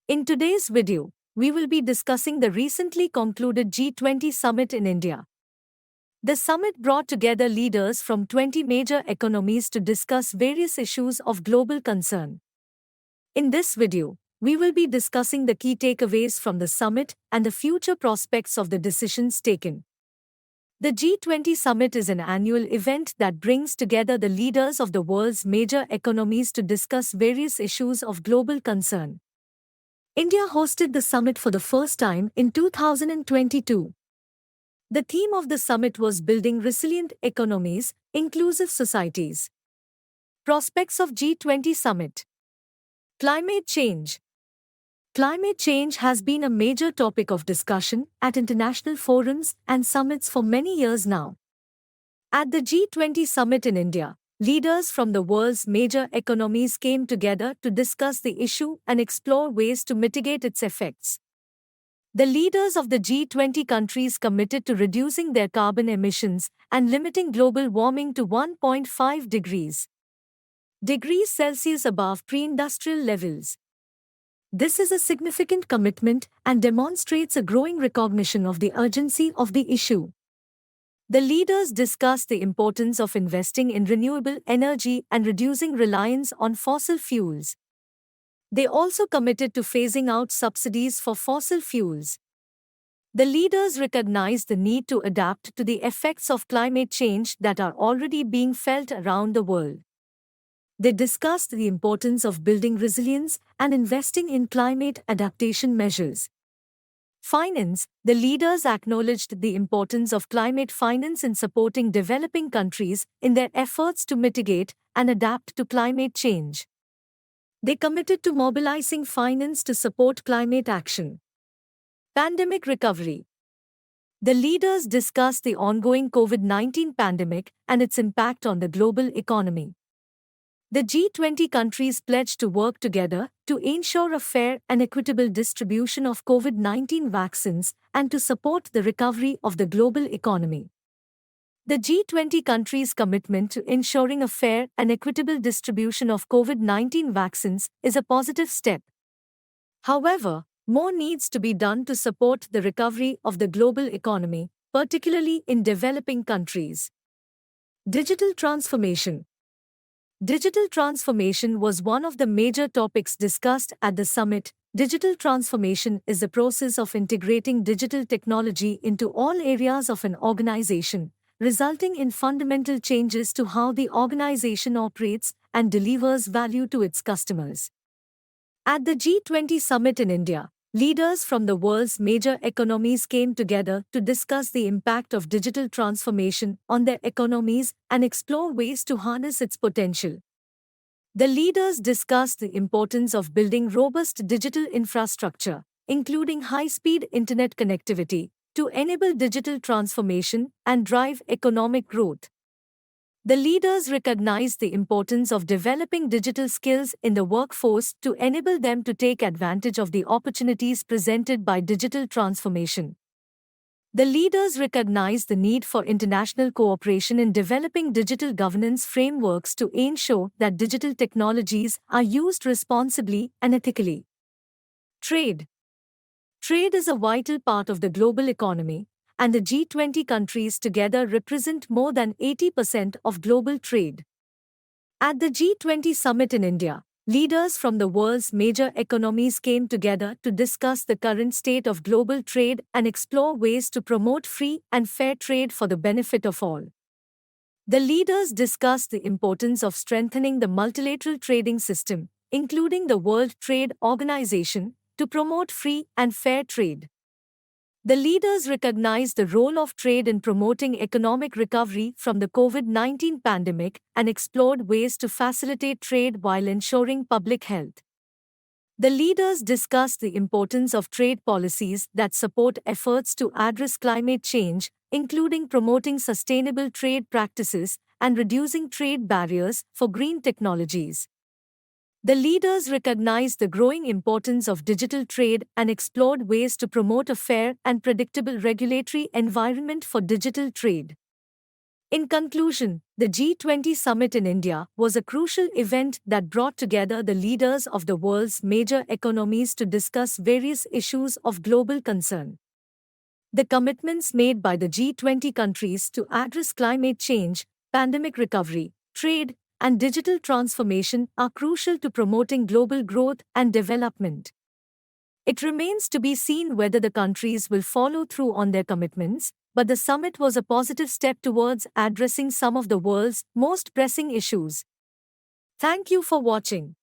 In today's video, we will be discussing the recently concluded G20 Summit in India. The summit brought together leaders from 20 major economies to discuss various issues of global concern. In this video, we will be discussing the key takeaways from the summit and the future prospects of the decisions taken. The G20 Summit is an annual event that brings together the leaders of the world's major economies to discuss various issues of global concern. India hosted the summit for the first time in 2022. The theme of the summit was Building Resilient Economies, Inclusive Societies. Prospects of G20 Summit. Climate change. Climate change has been a major topic of discussion at international forums and summits for many years now. At the G20 Summit in India, leaders from the world's major economies came together to discuss the issue and explore ways to mitigate its effects. The leaders of the G20 countries committed to reducing their carbon emissions and limiting global warming to 1.5 degrees Celsius above pre-industrial levels. This is a significant commitment and demonstrates a growing recognition of the urgency of the issue. The leaders discussed the importance of investing in renewable energy and reducing reliance on fossil fuels. They also committed to phasing out subsidies for fossil fuels. The leaders recognized the need to adapt to the effects of climate change that are already being felt around the world. They discussed the importance of building resilience and investing in climate adaptation measures. Finance. The leaders acknowledged the importance of climate finance in supporting developing countries in their efforts to mitigate and adapt to climate change. They committed to mobilizing finance to support climate action. Pandemic recovery. The leaders discussed the ongoing COVID-19 pandemic and its impact on the global economy. The G20 countries pledged to work together to ensure a fair and equitable distribution of COVID-19 vaccines and to support the recovery of the global economy. The G20 countries' commitment to ensuring a fair and equitable distribution of COVID-19 vaccines is a positive step. However, more needs to be done to support the recovery of the global economy, particularly in developing countries. Digital transformation. Digital transformation was one of the major topics discussed at the summit. Digital transformation is the process of integrating digital technology into all areas of an organization, resulting in fundamental changes to how the organization operates and delivers value to its customers. At the G20 Summit in India, leaders from the world's major economies came together to discuss the impact of digital transformation on their economies and explore ways to harness its potential. The leaders discussed the importance of building robust digital infrastructure, including high-speed internet connectivity, to enable digital transformation and drive economic growth. The leaders recognized the importance of developing digital skills in the workforce to enable them to take advantage of the opportunities presented by digital transformation. The leaders recognized the need for international cooperation in developing digital governance frameworks to ensure that digital technologies are used responsibly and ethically. Trade. Trade is a vital part of the global economy, and the G20 countries together represent more than 80% of global trade. At the G20 Summit in India, leaders from the world's major economies came together to discuss the current state of global trade and explore ways to promote free and fair trade for the benefit of all. The leaders discussed the importance of strengthening the multilateral trading system, including the World Trade Organization, to promote free and fair trade. The leaders recognized the role of trade in promoting economic recovery from the COVID-19 pandemic and explored ways to facilitate trade while ensuring public health. The leaders discussed the importance of trade policies that support efforts to address climate change, including promoting sustainable trade practices and reducing trade barriers for green technologies. The leaders recognized the growing importance of digital trade and explored ways to promote a fair and predictable regulatory environment for digital trade. In conclusion, The G20 Summit in India was a crucial event that brought together the leaders of the world's major economies to discuss various issues of global concern. The commitments made by the G20 countries to address climate change, pandemic recovery, trade, and digital transformation are crucial to promoting global growth and development. It remains to be seen whether the countries will follow through on their commitments, but the summit was a positive step towards addressing some of the world's most pressing issues. Thank you for watching.